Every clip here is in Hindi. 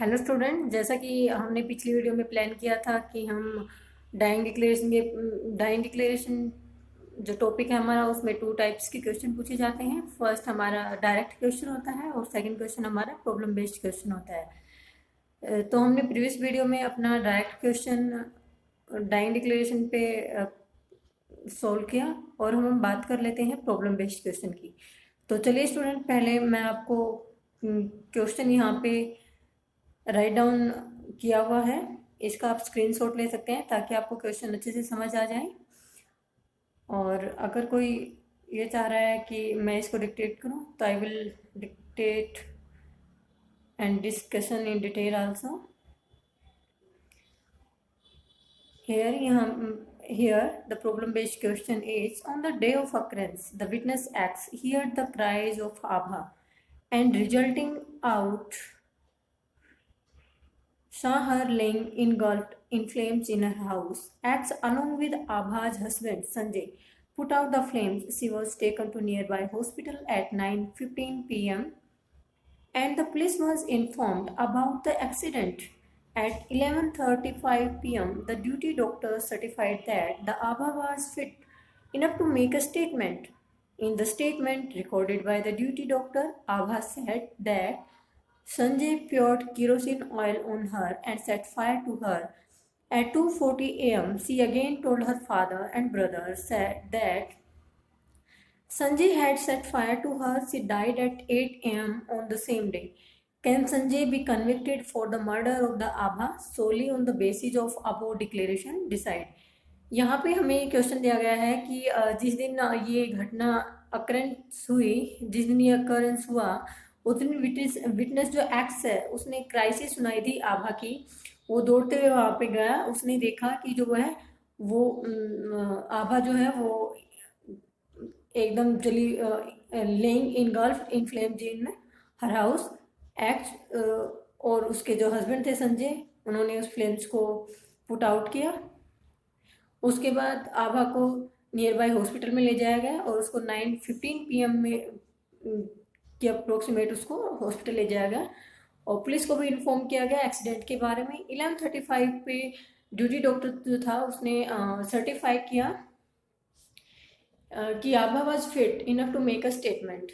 हेलो स्टूडेंट, जैसा कि हमने पिछली वीडियो में प्लान किया था कि हम डाइंग डिक्लेरेशन जो टॉपिक है हमारा, उसमें टू टाइप्स के क्वेश्चन पूछे जाते हैं। फर्स्ट हमारा डायरेक्ट क्वेश्चन होता है और सेकंड क्वेश्चन हमारा प्रॉब्लम बेस्ड क्वेश्चन होता है। तो हमने प्रीवियस वीडियो में अपना डायरेक्ट क्वेश्चन डाइंग डिक्लेरेशन पे सॉल्व किया और हम बात कर लेते हैं प्रॉब्लम बेस्ड क्वेश्चन की। तो चलिए स्टूडेंट, पहले मैं आपको क्वेश्चन यहाँ पे राइट डाउन किया हुआ है, इसका आप स्क्रीनशॉट ले सकते हैं ताकि आपको क्वेश्चन अच्छे से समझ आ जाए। और अगर कोई ये चाह रहा है कि मैं इसको डिक्टेट करूं तो I will dictate and discussion in detail also. Here the problem based question is: on the day of occurrence the witness X heard the cries of Abha and resulting out saw her laying engulfed in flames in her house. X, along with Abha's husband Sanjay, put out the flames. She was taken to nearby hospital at 9:15 p.m. and the police was informed about the accident. At 11:35 p.m., the duty doctor certified that the Abha was fit enough to make a statement. In the statement recorded by the duty doctor, Abha said that Sanjay poured kerosene oil on her and set fire to her. At 2:40 a.m., she again told her father and brother said that Sanjay had set fire to her. She died at 8 a.m. on the same day. Can Sanjay be convicted for the murder of the Abha solely on the basis of above declaration? Decide. यहाँ पे हमें ये क्वेश्चन दिया गया है कि जिस दिन ये घटना अकरेंस हुई, जिस दिन ये अकरेंस हुआ, उस दिन विटनेस जो एक्स है उसने क्राइसिस सुनाई थी आभा की। वो दौड़ते हुए वहाँ पे गया, उसने देखा कि जो है वो आभा जो है वो एकदम जली, लेइंग इनगल्फ्ड इन फ्लेम इन हर हाउस। एक्ट और उसके जो हस्बैंड थे संजय, उन्होंने उस फ्लेम्स को पुट आउट किया। उसके बाद आभा को नियर बाय हॉस्पिटल में ले जाया गया और उसको 9:15 PM में के अप्रोक्सीमेट उसको हॉस्पिटल ले जाया गया और पुलिस को भी इन्फॉर्म किया गया एक्सीडेंट के बारे में। 11:35 पे ड्यूटी डॉक्टर जो था उसने सर्टिफाई किया कि Abha was fit enough to make a statement.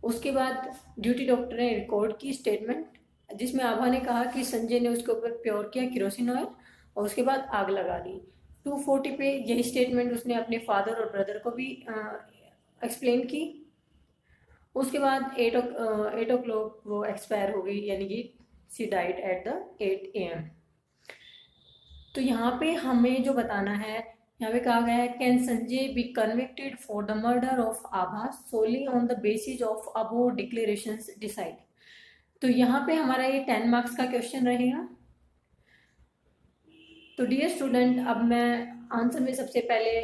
उसके बाद ड्यूटी डॉक्टर ने रिकॉर्ड की स्टेटमेंट जिसमें आभा ने कहा कि संजय ने उसके ऊपर प्योर किया केरोसिन ऑयल और उसके बाद आग लगा दी। 2:40 पे यही स्टेटमेंट उसने अपने फादर और ब्रदर को भी एक्सप्लेन की। उसके बाद 8 o'clock वो एक्सपायर हो गई, यानी कि she died at the 8 AM। तो यहाँ पे हमें जो बताना है, यहाँ पे कहा गया है can Sanjay be convicted for the murder of Abha Soli on the basis of above declarations decide. तो यहाँ पे हमारा ये 10 मार्क्स का क्वेश्चन रहेगा। तो डियर स्टूडेंट, अब मैं आंसर में सबसे पहले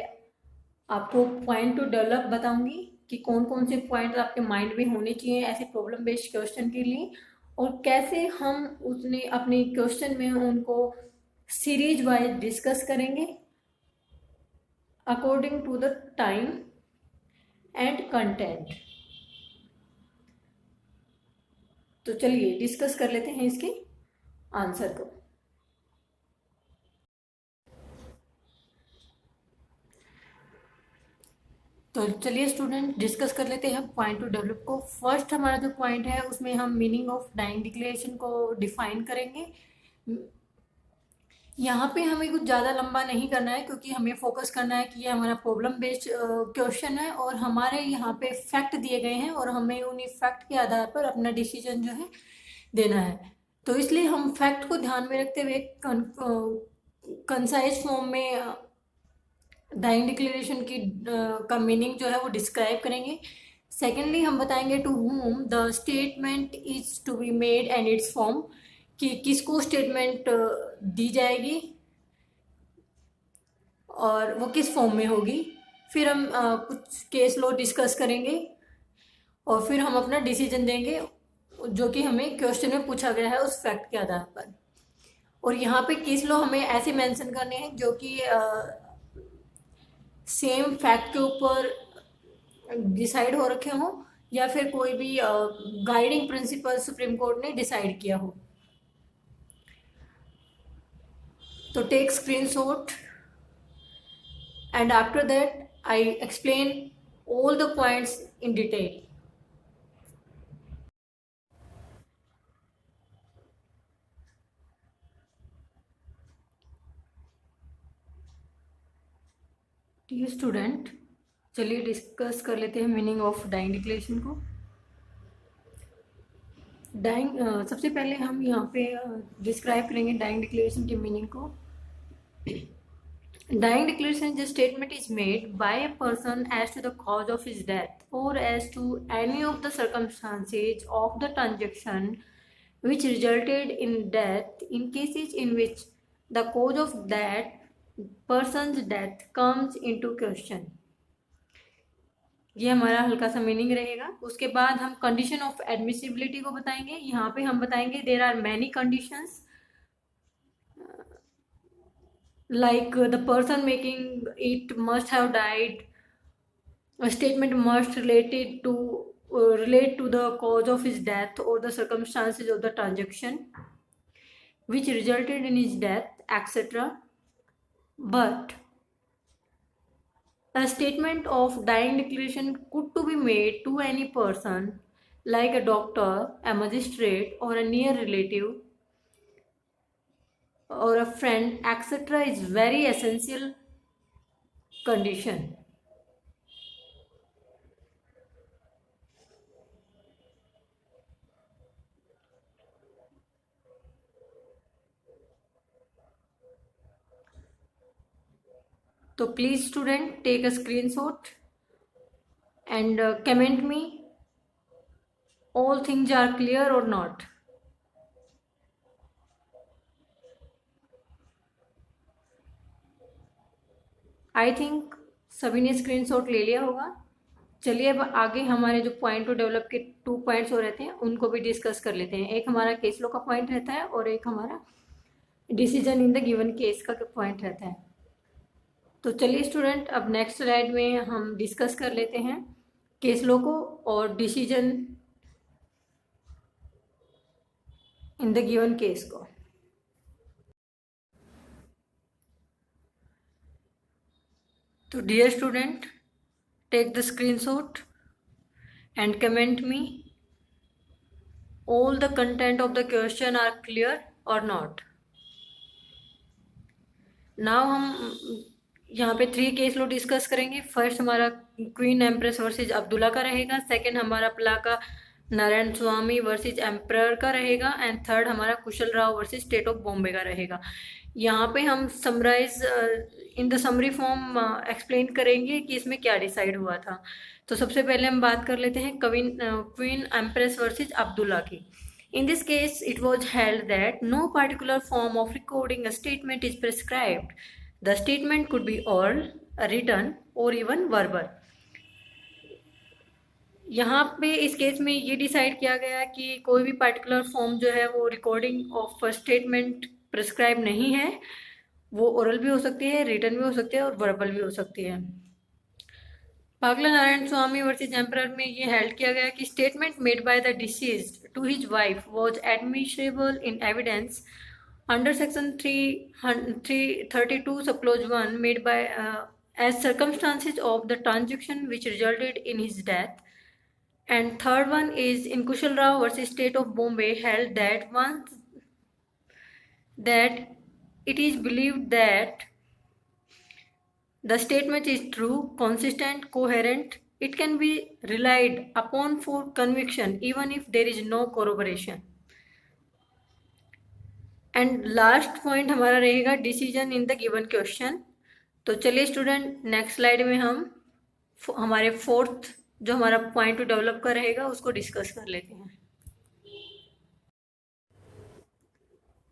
आपको पॉइंट टू डेवलप बताऊंगी कि कौन कौन से पॉइंट आपके माइंड में होने चाहिए ऐसे प्रॉब्लम बेस्ड क्वेश्चन के लिए, और कैसे हम उसने अपने क्वेश्चन में उनको सीरीज वाइज डिस्कस करेंगे according to the time and content. तो चलिए डिस्कस कर लेते हैं इसके आंसर को। तो चलिए स्टूडेंट डिस्कस कर लेते हैं पॉइंट टू डेवलप को। फर्स्ट हमारा जो पॉइंट है उसमें हम मीनिंग ऑफ डाइंग डिक्लेरेशन को डिफाइन करेंगे। यहाँ पे हमें कुछ ज़्यादा लंबा नहीं करना है क्योंकि हमें फोकस करना है कि ये हमारा प्रॉब्लम बेस्ड क्वेश्चन है और हमारे यहाँ पे फैक्ट दिए गए हैं और हमें उन्हीं फैक्ट के आधार पर अपना डिसीजन जो है देना है। तो इसलिए हम फैक्ट को ध्यान में रखते हुए कंसाइज फॉर्म में डाइंग डिक्लेरेशन की का मीनिंग जो है वो डिस्क्राइब करेंगे। सेकेंडली हम बताएंगे to whom the statement is to be made and its form, कि किसको स्टेटमेंट दी जाएगी और वो किस फॉर्म में होगी। फिर हम कुछ केस लॉ डिस्कस करेंगे और फिर हम अपना डिसीजन देंगे जो कि हमें क्वेश्चन में पूछा गया है उस फैक्ट के आधार पर। और यहाँ पे केस लॉ हमें ऐसे मेंशन करने हैं जो कि सेम फैक्ट के ऊपर डिसाइड हो रखे हों या फिर कोई भी गाइडिंग प्रिंसिपल सुप्रीम कोर्ट ने डिसाइड किया हो। तो take screenshot and after that I explain all the points in detail. Dear student, चलिए डिस्कस कर लेते हैं मीनिंग ऑफ डाइंग डिक्लेरेशन को। डाइंग सबसे पहले हम यहाँ पे डिस्क्राइब करेंगे डाइंग डिक्लेरेशन के मीनिंग को। Dying declaration is a statement is made by a person as to the cause of his death or as to any of the circumstances of the transaction which resulted in death in cases in which the cause of that person's death comes into question. ये हमारा हल्का सा मीनिंग रहेगा। उसके बाद हम कंडीशन ऑफ एडमिसिबिलिटी को बताएंगे। यहाँ पे हम बताएंगे there are many conditions like the person making it must have died, a statement must relate to the cause of his death or the circumstances of the transaction which resulted in his death, etc. But a statement of dying declaration could to be made to any person like a doctor, a magistrate or a near relative or a friend, etc. is very essential condition. तो please student take a screenshot and comment me all things are clear or not. I think सभी ने स्क्रीनशॉट ले लिया होगा। चलिए अब आगे हमारे जो पॉइंट टू डेवलप के 2 पॉइंट्स हो रहते हैं उनको भी डिस्कस कर लेते हैं। एक हमारा केस लॉ का पॉइंट रहता है और एक हमारा decision in the given case का पॉइंट रहता है। तो चलिए स्टूडेंट अब नेक्स्ट स्लाइड में हम डिस्कस कर लेते हैं केस लॉ को और decision in the given case को। तो dear student, take the screenshot and comment me all the content of the question are clear or not. Now हम यहाँ पे 3 केस लो डिस्कस करेंगे। फर्स्ट हमारा क्वीन एम्प्रेस वर्सेज अब्दुल्ला का रहेगा, सेकंड हमारा प्लाका नारायण स्वामी वर्सेज एम्प्रर का रहेगा एंड थर्ड हमारा Kushal Rao versus state of Bombay का रहेगा। यहाँ पे हम summarise in the summary form explain करेंगे कि इसमें क्या डिसाइड हुआ था। तो सबसे पहले हम बात कर लेते हैं क्वीन एम्प्रेस वर्सेज अब्दुल्ला की। In this case, it was held that no particular form of recording a statement is prescribed. The statement could be oral, written, or even verbal. यहाँ पे इस केस में ये डिसाइड किया गया कि कोई भी पार्टिकुलर फॉर्म जो है वो रिकॉर्डिंग ऑफ स्टेटमेंट प्रिस्क्राइब नहीं है। वो ओरल भी हो सकती है, रिटन भी हो सकती है और वर्बल भी हो सकती है। पागला नारायण स्वामी वर्सेज एम्परर में ये हेल्ड किया गया कि statement made by the deceased to his wife was admissible in evidence under section 332 sub clause 1 made by as circumstances of the transaction which resulted in his death. And third one is in Kushal Rao versus state of Bombay held that once that it is believed that the statement is true, consistent, coherent, it can be relied upon for conviction even if there is no corroboration. And last point हमारा रहेगा decision in the given question. तो चलिए स्टूडेंट नेक्स्ट स्लाइड में हम हमारे फोर्थ जो हमारा पॉइंट टू डेवलप का रहेगा उसको डिस्कस कर लेते हैं।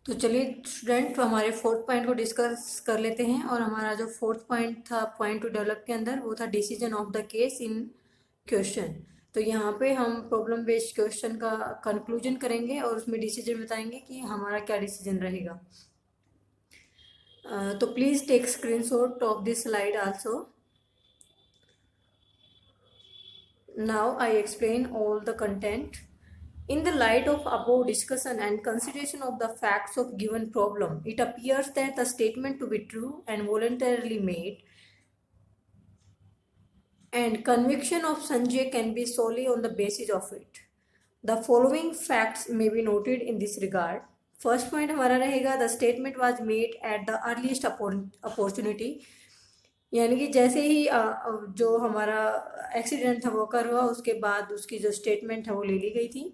तो चलिए स्टूडेंट तो हमारे फोर्थ पॉइंट को डिस्कस कर लेते हैं और हमारा जो फोर्थ पॉइंट था पॉइंट टू डेवलप के अंदर वो था decision of the case in question. तो यहाँ पे हम प्रॉब्लम बेस्ड क्वेश्चन का कंक्लूजन करेंगे और उसमें डिसीजन बताएंगे कि हमारा क्या डिसीजन रहेगा। तो please take screenshot of this slide also. Now I explain all the content In the light of above discussion and consideration of the facts of given problem, it appears that the statement to be true and voluntarily made, and conviction of Sanjay can be solely on the basis of it. The following facts may be noted in this regard. First point हमारा रहेगा, the statement was made at the earliest opportunity, यानी कि जैसे ही जो हमारा एक्सीडेंट था वो कर हुआ, उसके बाद उसकी जो स्टेटमेंट है वो ले ली गई थी.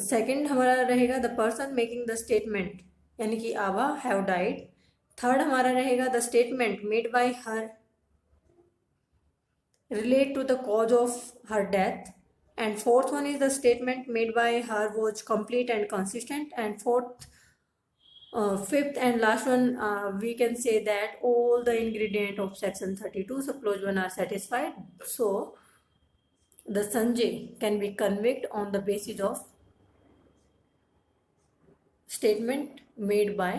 सेकंड हमारा रहेगा the person making the statement, यानी कि आभा हैव डाइड. थर्ड हमारा रहेगा the statement made bye her relate to the cause of her death, and fourth one is the statement made by her was complete and consistent, and fifth and last one, we can say that all the ingredient of section 32 sub clause 1 are satisfied, so the Sanjay can be convicted on the basis of statement made by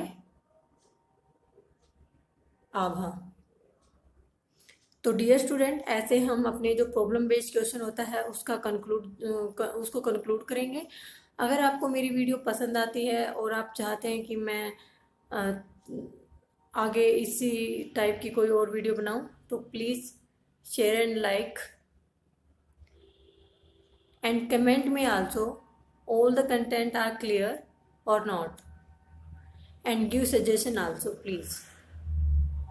Abha. तो डियर स्टूडेंट, ऐसे हम अपने जो प्रॉब्लम बेस्ड क्वेश्चन होता है उसको कंक्लूड करेंगे. अगर आपको मेरी वीडियो पसंद आती है और आप चाहते हैं कि मैं आगे इसी टाइप की कोई और वीडियो बनाऊं, तो please share and like and comment में also all the content are clear और not, and give suggestion also please.